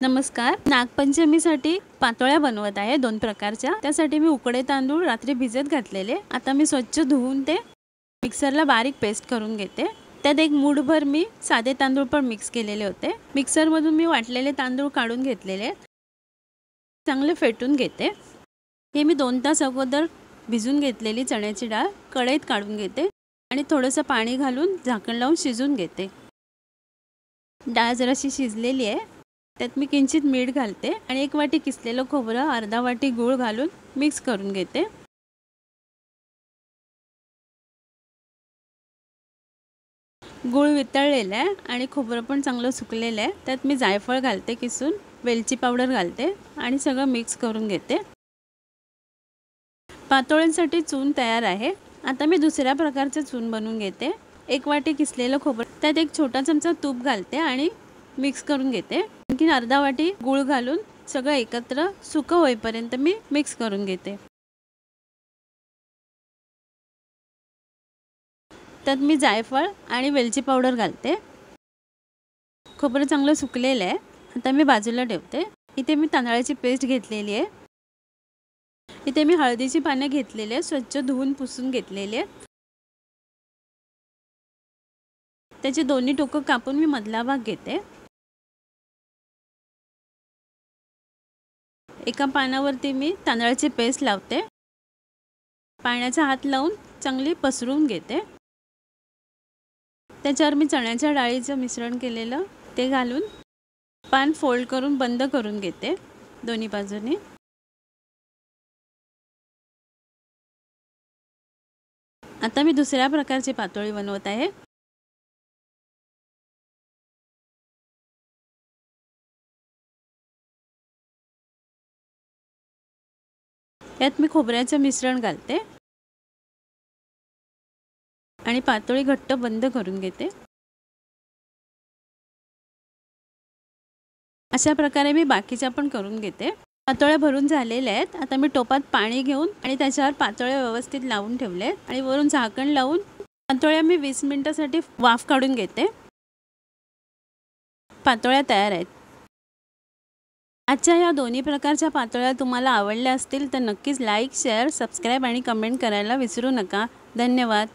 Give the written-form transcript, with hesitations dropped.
नमस्कार। नागपंचमीसाठी पातोळ्या बनवत आहे 2 प्रकारच्या। त्यासाठी मी उकडे तांदूळ रात्री भिजत घातलेले। आता मी स्वच्छ धुवून ते मिक्सरला बारीक पेस्ट करून घेते। त्यात एक मूठभर मी साधे तांदूळ पण मिक्स केलेले होते। मिक्सर मधून मी वाटलेले तांदूळ काढून घेतलेले, चांगले फेटून घेते। हे मी 2 तास अगोदर भिजून घेतलेली चण्याची डाळ कढईत काढून घेते आणि थोडंसं पाणी घालून झाकण लावून शिजवून घेते। डाळ जराशी शिजलेली आहे, त्यात मी किंचित मीठ घालते आणि 1 वाटी किसलेलं खोबरं, अर्धा वाटी गूळ घालून मिक्स करून घेते। गूळ वितळलेला आहे आणि खोबरं पण चांगलं सुकलेलं आहे। त्यात मी जायफळ घालते किसून, वेलची पावडर घालते आणि सगळं मिक्स करून घेते। पातोळ्यांसाठी चून तयार आहे। आता मी दुसऱ्या प्रकारचे चून बनवून घेते। 1 वाटी किसलेलं खोबरं, त्यात 1 छोटा चमचा तूप घालते आणि मिक्स करून घेते। आणखी अर्धा वाटी गूळ घालून सगळं एकत्र सुकं होईपर्यंत मी मिक्स करून घेते। त्यात मी जायफळ आणि वेलची पावडर घालते। खोबरं चांगलं सुकलेलं आहे, आता मी बाजूला ठेवते। इथे मी तांदळाची पेस्ट घेतलेली आहे। इथे मी हळदीची पाने घेतलेली आहे, स्वच्छ धुवून पुसून घेतलेली आहे। त्याचे दोन्ही टोकं कापून मी मधला भाग घेते। एका पानावरती मी तांदळाची पेस्ट लावते, पाण्याचा हात लावून चांगली पसरवून घेते। त्याच्यावर मी चण्याच्या डाळीचं मिश्रण केलेलं ते घालून पान फोल्ड करून बंद करून घेते दोन्ही बाजूनी। आता मी दुसऱ्या प्रकारची पातोळी बनवत आहे। यात मी खोबऱ्याचं मिश्रण घालते आणि पातोळी घट्ट बंद करून घेते। अशा प्रकारे मी बाकीच्या पण करून घेते। पातोळ्या भरून झालेल्या आहेत। आता मी टोपात पाणी घेऊन आणि त्याच्यावर पातोळ्या व्यवस्थित लावून ठेवले आणि वरून झाकण लावून पातोळ्या मी 20 मिनिटांसाठी वाफ काढून घेते। पातोळ्या तयार आहेत। आजच्या या दोन्ही प्रकारच्या पातोळ्या तुम्हाला आवडल्या असतील तर नक्कीच लाईक, शेअर, सबस्क्राइब आणि कमेंट करायला विसरू नका। धन्यवाद।